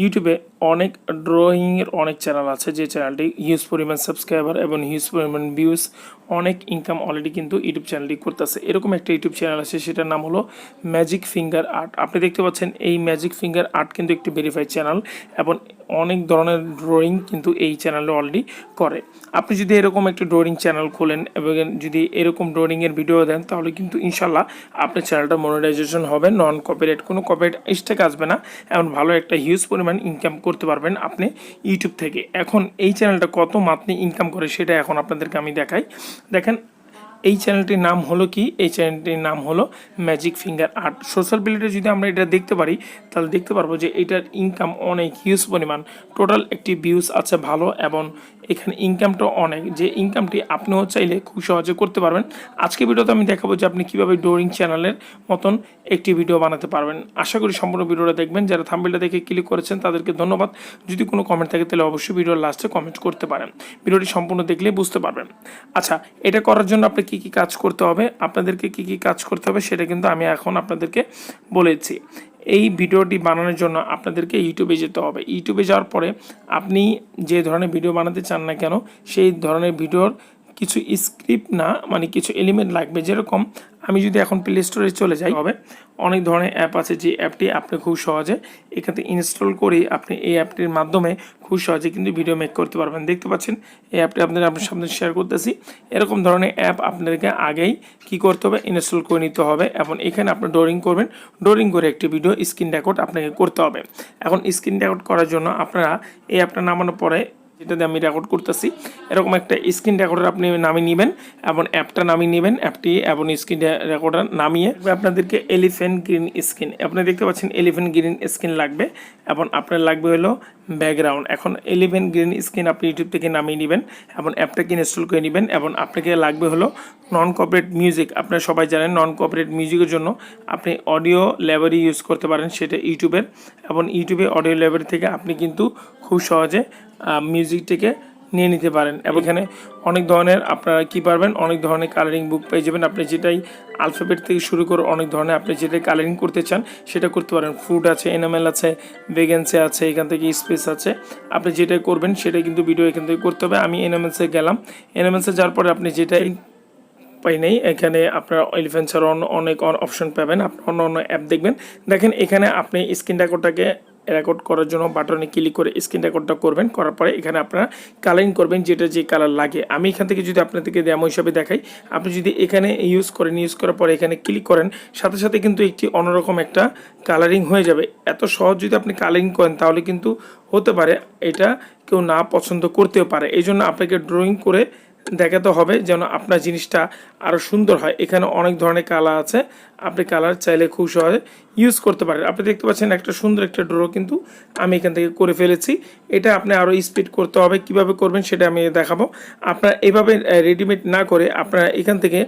ইউটিউবে অনেক ড্রয়িংয়ের অনেক চ্যানেল আছে, যে চ্যানেলটি হিউজ পরিমাণ সাবস্ক্রাইবার এবং হিউজ পরিমাণ ভিউজ, অনেক ইনকাম অলরেডি কিন্তু ইউটিউব চ্যানেলটি করতেছে। এরকম একটা ইউটিউব চ্যানেল আছে, সেটার নাম হলো ম্যাজিক ফিঙ্গার আর্ট। আপনি দেখতে পাচ্ছেন এই ম্যাজিক ফিঙ্গার আর্ট কিন্তু একটি ভেরিফাইড চ্যানেল এবং অনেক ধরনের ড্রয়িং কিন্তু এই চ্যানেলে অলরেডি করে। আপনি যদি এরকম একটা ড্রয়িং চ্যানেল খোলেন এবং যদি এরকম ড্রয়িংয়ের ভিডিও দেন, তাহলে কিন্তু ইনশাল্লাহ আপনার চ্যানেলটা মনিটাইজেশন হবে, নন কপিরাইট, কোনো কপিরাইট স্ট্রাইক আসবে না, এমন ভালো একটা হিউজ পরিমাণ ইনকাম করতে পারবেন আপনি ইউটিউব থেকে। এখন এই চ্যানেলটা কত মান্থলি ইনকাম করে সেটা এখন আপনাদেরকে আমি দেখাই। দেখেন, এই চ্যানেলটির নাম হলো কি, এই চ্যানেলটির নাম হলো ম্যাজিক ফিঙ্গার আর্ট। সোশ্যাল মিডিয়াতে যদি আমরা এটা দেখতে পারি, তাহলে দেখতে পারবো যে এটার ইনকাম অনেক হিউজ পরিমাণ, টোটাল একটি ভিউজ আছে ভালো, এবং এখানে ইনকামটা অনেক, যে ইনকামটি আপনিও চাইলে খুব সহজে করতে পারবেন। আজকে ভিডিওতে আমি দেখাবো যে আপনি কীভাবে ড্রয়িং চ্যানেলের মতন একটি ভিডিও বানাতে পারবেন। আশা করি সম্পূর্ণ ভিডিওটা দেখবেন। যারা থাম্বনেলটা দেখে ক্লিক করেছেন তাদেরকে ধন্যবাদ। যদি কোনো কমেন্ট থাকে তাহলে অবশ্যই ভিডিওর লাস্টে কমেন্ট করতে পারেন। ভিডিওটি সম্পূর্ণ দেখলেই বুঝতে পারবেন। আচ্ছা, এটা করার জন্য আপনি কী কী কাজ করতে হবে, আপনাদেরকে কী কী কাজ করতে হবে সেটা কিন্তু আমি এখন আপনাদেরকে বলেছি। এই ভিডিওটি বানানোর জন্য আপনাদেরকে ইউটিউবে যেতে হবে। ইউটিউবে যাওয়ার পরে আপনি যে ধরনের ভিডিও বানাতে চান না কেন, সেই ধরনের ভিডিওর কিছু স্ক্রিপ্ট না, মানে কিছু এলিমেন্ট লাগবে। যেরকম আমি যদি এখন প্লে স্টোরে চলে যাই, হবে অনেক ধরনের অ্যাপ আছে, যে অ্যাপটি আপনি খুব সহজে এখান থেকে ইনস্টল করে আপনি এই অ্যাপটির মাধ্যমে খুব সহজে কিন্তু ভিডিও মেক করতে পারবেন। দেখতে পাচ্ছেন এই অ্যাপটি আপনার সামনে শেয়ার করতেছি। এরকম ধরনের অ্যাপ আপনাদেরকে আগেই কি করতে হবে, ইনস্টল করে নিতে হবে। এবং এখানে আপনি ড্রয়িং করবেন, ড্রয়িং করে একটি ভিডিও স্ক্রিন রেকর্ড আপনাকে করতে হবে। এখন স্ক্রিন রেকর্ড করার জন্য আপনারা এই অ্যাপটা নামানোর পরে, যেটাতে আমি রেকর্ড করতেছি, এরকম একটা স্ক্রিন রেকর্ডার আপনি নামিয়ে নেবেন এবং অ্যাপটা নামিয়ে নেবেন। অ্যাপটি এবং স্ক্রিন রেকর্ডার নামিয়ে আপনাদেরকে এলিফ্যান্ট গ্রিন স্ক্রিন, আপনি দেখতে পাচ্ছেন এলিফ্যান্ট গ্রিন স্ক্রিন লাগবে, এবং আপনার লাগবে হলো ব্যাকগ্রাউন্ড। এখন এলিফ্যান্ট গ্রিন স্ক্রিন আপনি ইউটিউব থেকে নামিয়ে নেবেন এবং অ্যাপটাকে ইনস্টল করে নেবেন। এবং আপনাকে লাগবে হলো নন কপিরাইট মিউজিক। আপনারা সবাই জানেন নন কপিরাইট মিউজিকের জন্য আপনি অডিও লাইব্রেরি ইউজ করতে পারেন, সেটা ইউটিউবের। এবং ইউটিউবে অডিও লাইব্রেরি থেকে আপনি কিন্তু খুব সহজে মিউজিকটিকে নিয়ে নিতে পারেন। এবং এখানে অনেক ধরনের আপনারা কী পারবেন, অনেক ধরনের কালারিং বুক পেয়ে যাবেন। আপনি যেটাই আলফাবেট থেকে শুরু করে অনেক ধরনের আপনি যেটাই কালারিং করতে চান সেটা করতে পারেন। ফ্রুট আছে, এনামেল আছে, ভেগেন্সি আছে, এখান থেকে স্পেস আছে। আপনি যেটাই করবেন সেটাই কিন্তু ভিডিও এখান থেকে করতে হবে। আমি এনামেলসে গেলাম, এনামেলসে যাওয়ার পরে আপনি যেটাই পাই নেই, এখানে আপনার এলিফ্যান্ট ছাড়া অনেক অপশন পাবেন। আপনি অন্য অন্য অ্যাপ দেখবেন। দেখেন এখানে আপনি স্ক্রিন রেকর্ডটাকে রেকর্ড করার জন্য বাটনে ক্লিক করে স্ক্রিন রেকর্ডটা করবেন। করার পরে এখানে আপনারা কালারিং করবেন, যেটা যে কালার লাগে। আমি এখান থেকে যদি আপনাদেরকে ডেমো হিসাবে দেখাই, আপনি যদি এখানে ইউজ করার পরে এখানে ক্লিক করেন, সাথে সাথে কিন্তু একটি অন্যরকম একটা কালারিং হয়ে যাবে। এত সহজ যদি আপনি কালারিং করেন, তাহলে কিন্তু হতে পারে এটা কেউ না পছন্দ করতেও পারে। এই জন্য আপনাকে ড্রয়িং করে দেখাতে হবে যেন আপনার জিনিসটা আরও সুন্দর হয়। এখানে অনেক ধরনের কালার আছে, আপনি কালার চাইলে খুব সহজে ইউজ করতে পারেন। আপনি দেখতে পাচ্ছেন একটা সুন্দর একটা ড্র কিন্তু আমি এখান থেকে করে ফেলেছি। এটা আপনি আরও স্পিড করতে হবে, কিভাবে করবেন সেটা আমি দেখাবো। আপনার এভাবে রেডিমেড না করে আপনারা এখান থেকে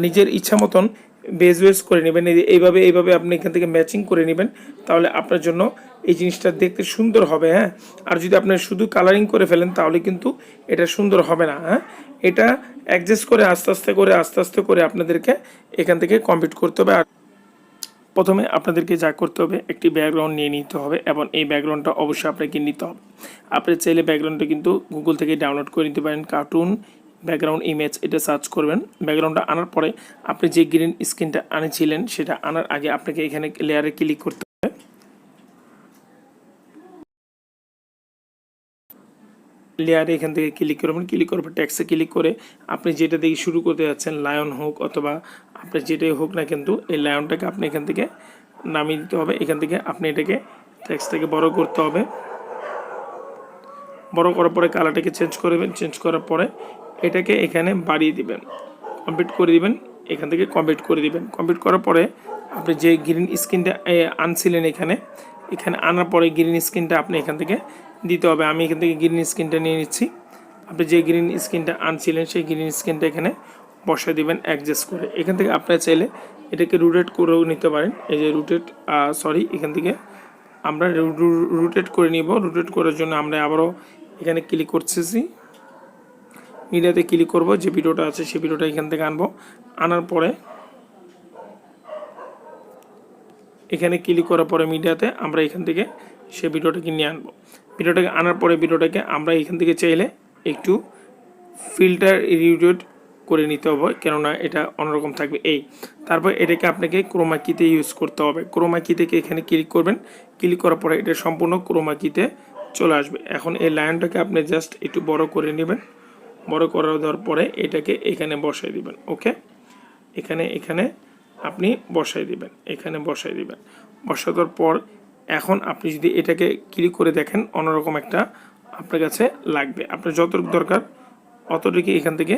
নিজের ইচ্ছা মতন বেজ করে নেবেন। এইভাবে আপনি এখান থেকে ম্যাচিং করে নেবেন, তাহলে আপনার জন্য এই জিনিসটা দেখতে সুন্দর হবে। হ্যাঁ, আর যদি আপনি শুধু কালারিং করে ফেলেন তাহলে কিন্তু এটা সুন্দর হবে না। হ্যাঁ, এটা অ্যাডজাস্ট করে আস্তে আস্তে করে আপনাদেরকে এখান থেকে কমপ্লিট করতে হবে। আর প্রথমে আপনাদেরকে যা করতে হবে, একটি ব্যাকগ্রাউন্ড নিয়ে নিতে হবে, এবং এই ব্যাকগ্রাউন্ডটা অবশ্যই আপনাকে নিতে হবে। আপনি চাইলে ব্যাকগ্রাউন্ডটা কিন্তু গুগল থেকে ডাউনলোড করে নিতে পারেন, কার্টুন ব্যাকগ্রাউন্ড ইমেজ, এটা সার্চ করবেন। ব্যাকগ্রাউন্ডটা আনার পরে আপনি যে গ্রিন স্ক্রিনটা আনেছিলেন, সেটা আনার আগে আপনাকে এখানে লেয়ারে ক্লিক করতে হবে। লেয়ারে এখান থেকে ক্লিক করবেন, ক্লিক করার পর ট্যাক্সে ক্লিক করে আপনি যেটা দিয়ে শুরু করতে যাচ্ছেন, লায়ন হোক অথবা আপনার যেটাই হোক না, কিন্তু এই লায়নটাকে আপনি এখান থেকে নামিয়ে দিতে হবে। এখান থেকে আপনি এটাকে ট্যাক্সটাকে বড় করতে হবে। বড় করার পরে কালারটাকে চেঞ্জ করবেন, চেঞ্জ করার পরে এটাকে এখানে বাড়িয়ে দিবেন, কমপ্লিট করে দিবেন। এখান থেকে কমপ্লিট করে দিবেন। কমপ্লিট করার পরে আপনি যে গ্রিন স্ক্রিনটা আনছিলেন, এখানে আনার পরে গ্রিন স্ক্রিনটা আপনি এখান থেকে দিতে হবে। আমি এখান থেকে গ্রিন স্ক্রিনটা নিয়ে নিচ্ছি। আপনি যে গ্রিন স্ক্রিনটা আনছিলেন সেই গ্রিন স্ক্রিনটা এখানে বসিয়ে দিবেন অ্যাডজাস্ট করে। এখান থেকে আপনারা চাইলে এটাকে রোটেট করেও নিতে পারেন। এই যে এখান থেকে আমরা রোটেট করে নিব। রোটেট করার জন্য আমরা আবারও এখানে ক্লিক করতেছি, মিডিয়াতে ক্লিক করব, যে ভিডিওটা আছে সেই ভিডিওটা এখান থেকে আনবো। আনার পরে এখানে ক্লিক করার পরে মিডিয়াতে আমরা এখান থেকে সে ভিডিওটাকে নিয়ে আনবো। ভিডিওটাকে আনার পরে ভিডিওটাকে আমরা এখান থেকে চাইলে একটু ফিল্টার রিডিউট করে নিতে হবে, কেননা এটা অন্যরকম থাকবে। তারপর এটাকে আপনাকে ক্রোমা কিতে ইউজ করতে হবে। ক্রোমা কি থেকে এখানে ক্লিক করবেন, ক্লিক করার পরে এটা সম্পূর্ণ ক্রোমা কিতে চলে আসবে। এখন এই লাইনটাকে আপনি জাস্ট একটু বড় করে নেবেন, বড় করে দেওয়ার পরে এটাকে এখানে বসাই দিবেন। ওকে, এখানে আপনি বসাই দিবেন, এখানে বসাই দিবেন। বসানোর পর এখন আপনি যদি এটাকে ক্লিক করে দেখেন অন্যরকম একটা আপনার কাছে লাগবে। আপনার যতটুকু দরকার অতটুকু এখান থেকে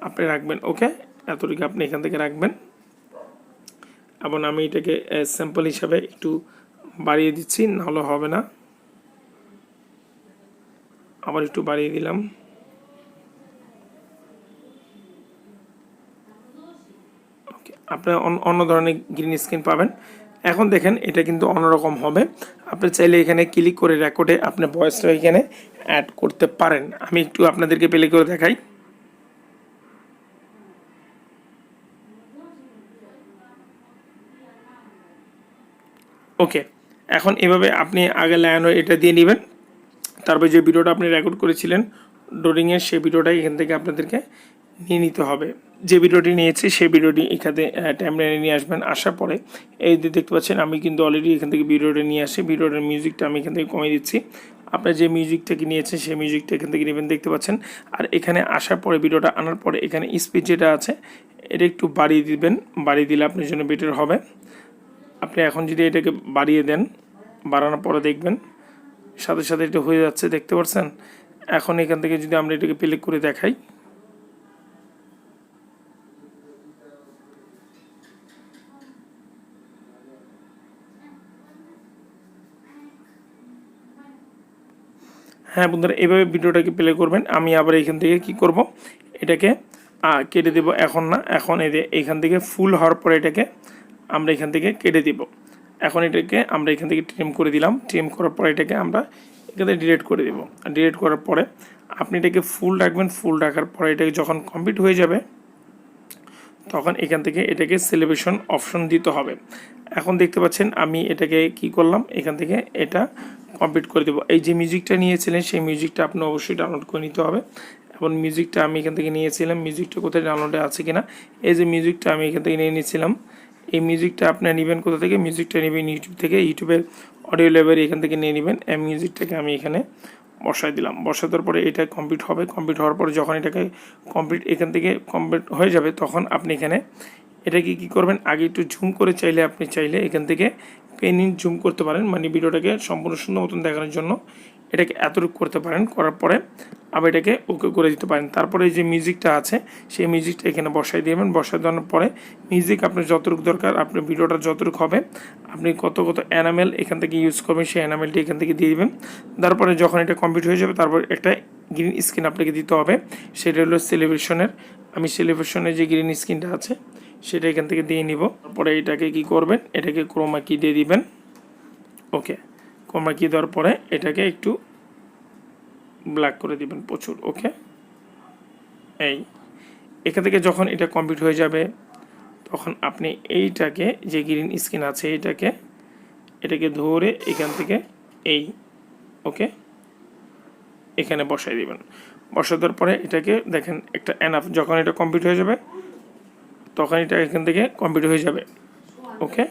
আপনি রাখবেন। ওকে, এতটুকু আপনি এখান থেকে রাখবেন। এবং আমি এটাকে স্যাম্পল হিসাবে একটু বাড়িয়ে দিচ্ছি, নাহলে হবে না। আবার একটু বাড়িয়ে দিলাম। ওকে, আপনার অন্য ধরনের গ্রিন স্ক্রিন পাবেন। এখন দেখেন এটা কিন্তু অন্যরকম হবে। আপনি চাইলে এখানে ক্লিক করে রেকর্ডে আপনার ভয়েসটা এখানে অ্যাড করতে পারেন। আমি একটু আপনাদেরকে প্লে করে দেখাই। ওকে, এখন এভাবে আপনি আগে লাইনও এটা দিয়ে নেবেন। তারপর যে ভিডিওটা আপনি রেকর্ড করেছিলেন ড্রয়িংয়ের, সেই ভিডিওটা এখান থেকে আপনাদেরকে নিয়ে নিতে হবে। যে ভিডিওটি নিয়েছি সেই ভিডিওটি এখানে টাইমলাইনে নিয়ে আসবেন। আসার পরে এই যে দেখতে পাচ্ছেন আমি কিন্তু অলরেডি এখান থেকে ভিডিওটা নিয়ে আসি। ভিডিওটার মিউজিকটা আমি এখান থেকে কমিয়ে দিচ্ছি। আপনার যে মিউজিকটাকে নিয়েছেন সেই মিউজিকটা এখান থেকে নেবেন, দেখতে পাচ্ছেন। আর এখানে আসার পরে ভিডিওটা আনার পরে এখানে স্পিড যেটা আছে এটা একটু বাড়িয়ে দিবেন। বাড়িয়ে দিলে আপনার জন্য বেটার হবে। আপনি এখন যদি এটাকে বাড়িয়ে দেন, বাড়ানোর পরে দেখবেন সাথে সাথে এটা হয়ে যাচ্ছে, দেখতে পাচ্ছেন। এখন এখান থেকে যদি আমরা এটাকে প্লে করে দেখাই, হ্যাঁ বন্ধুরা, এভাবে ভিডিওটাকে প্লে করবেন। আমি আবার এখান থেকে কি করব, এটাকে কেটে দেব। এখন না, এখন এখান থেকে ফুল হওয়ার পরে এটাকে আমরা এখান থেকে কেটে দিব। এখন এটাকে আমরা এখান থেকে ট্রিম করে দিলাম। ট্রিম করার পরে এটাকে আমরা এখান থেকে ডিলিট করে দেব। ডিলিট করার পরে আপনি এটাকে ফুল রাখবেন। ফুল রাখার পরে এটাকে যখন কমপ্লিট হয়ে যাবে তখন এখান থেকে এটাকে সেলিব্রেশন অপশন দিতে হবে। এখন দেখতে পাচ্ছেন আমি এটাকে কি করলাম, এখান থেকে এটা কমপ্লিট করে দেবো। এই যে মিউজিকটা নিয়েছিলেন সেই মিউজিকটা আপনি অবশ্যই ডাউনলোড করে নিতে হবে। এবং মিউজিকটা আমি এখান থেকে নিয়েছিলাম, মিউজিকটা কোথায় ডাউনলোডে আছে কিনা, এই যে মিউজিকটা আমি এখান থেকে নিয়ে নিয়েছিলাম। এই মিউজিকটা আপনার নেবেন কোথা থেকে, মিউজিকটা নেবেন ইউটিউব থেকে। ইউটিউবের অডিও লাইব্রেরি এখান থেকে নিয়ে নেবেন। এই মিউজিকটাকে আমি এখানে বসাই দিলাম। বসানোর পরে এটা কমপ্লিট হবে। কমপ্লিট হওয়ার পরে যখন এটাকে কমপ্লিট এখান থেকে কমপ্লিট হয়ে যাবে তখন আপনি এখানে এটাকে কী করবেন, আগে একটু জুম করে চাইলে আপনি চাইলে এখান থেকে পেন ইন জুম করতে পারেন, মানে ভিডিওটাকে সম্পূর্ণ সুন্দর মতন দেখানোর জন্য এটাকে এতটুকু করতে পারেন। করার পরে আবার এটাকে ওকে করে দিতে পারেন। তারপরে যে মিউজিকটা আছে সেই মিউজিকটা এখানে বসাই দেবেন। বসাই দেওয়ার পরে মিউজিক আপনার যতটুকু দরকার, আপনার ভিডিওটা যতটুকু হবে আপনি কত অ্যানামেল এখান থেকে ইউজ করবেন সেই অ্যানামেলটি এখান থেকে দিয়ে দেবেন। তারপরে যখন এটা কমপ্লিট হয়ে যাবে তারপর একটা গ্রিন স্ক্রিন আপনাকে দিতে হবে। সেটা হলো সেলিব্রেশনের। আমি সেলিব্রেশনের যে গ্রিন স্ক্রিনটা আছে সেটা এখান থেকে দিয়ে নিব। তারপরে এটাকে কি করবেন, এটাকে ক্রোমা কি দিয়ে দিবেন। ওকে, ক্রোমা কি দেওয়ার পরে এটাকে একটু ব্ল্যাক করে দিবেন প্রচুর। ওকে, এখান থেকে যখন এটা কমপ্লিট হয়ে যাবে তখন আপনি এইটাকে যে গ্রিন স্ক্রিন আছে এটাকে ধরে এখান থেকে ওকে এখানে বসাই দিবেন। বসাই দেওয়ার পরে এটাকে দেখেন একটা এনাফ, যখন এটা কমপ্লিট হয়ে যাবে তখন এটা এখান থেকে কমপ্লিট হয়ে যাবে। ওকে,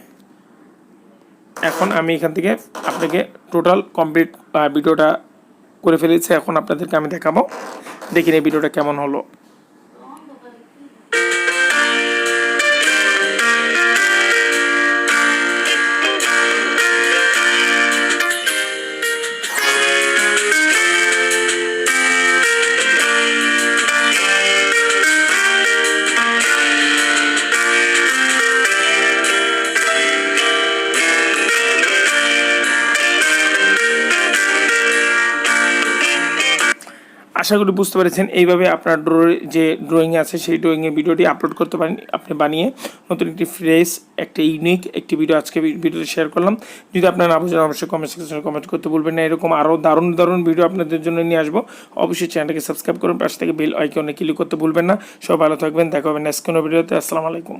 এখন আমি এখান থেকে আপনাকে টোটাল কমপ্লিট ভিডিওটা করে ফেলেছি। এখন আপনাদেরকে আমি দেখাবো, দেখি এই ভিডিওটা কেমন হলো। আশা করি বুঝতে পেরেছেন। এইভাবে আপনার যে ড্রয়িং আছে সেই ড্রয়িংয়ের ভিডিওটি আপলোড করতে পারেন আপনি বানিয়ে। নতুন একটি ফ্রেশ একটি ইউনিক একটি ভিডিও আজকে ভিডিওতে শেয়ার করলাম। যদি আপনার না বোঝেন অবশ্যই কমেন্ট সেকশনে কমেন্ট করতে ভুলবেন না। এরকম আরও দারুণ ভিডিও আপনাদের জন্য নিয়ে আসবো। অবশ্যই চ্যানেলটাকে সাবস্ক্রাইব করুন, পাশ থেকে বেল আইকনে ক্লিক করতে ভুলবেন না। সব ভালো থাকবেন, দেখা হবে নেক্সট কোনো ভিডিওতে। আসসালামু আলাইকুম।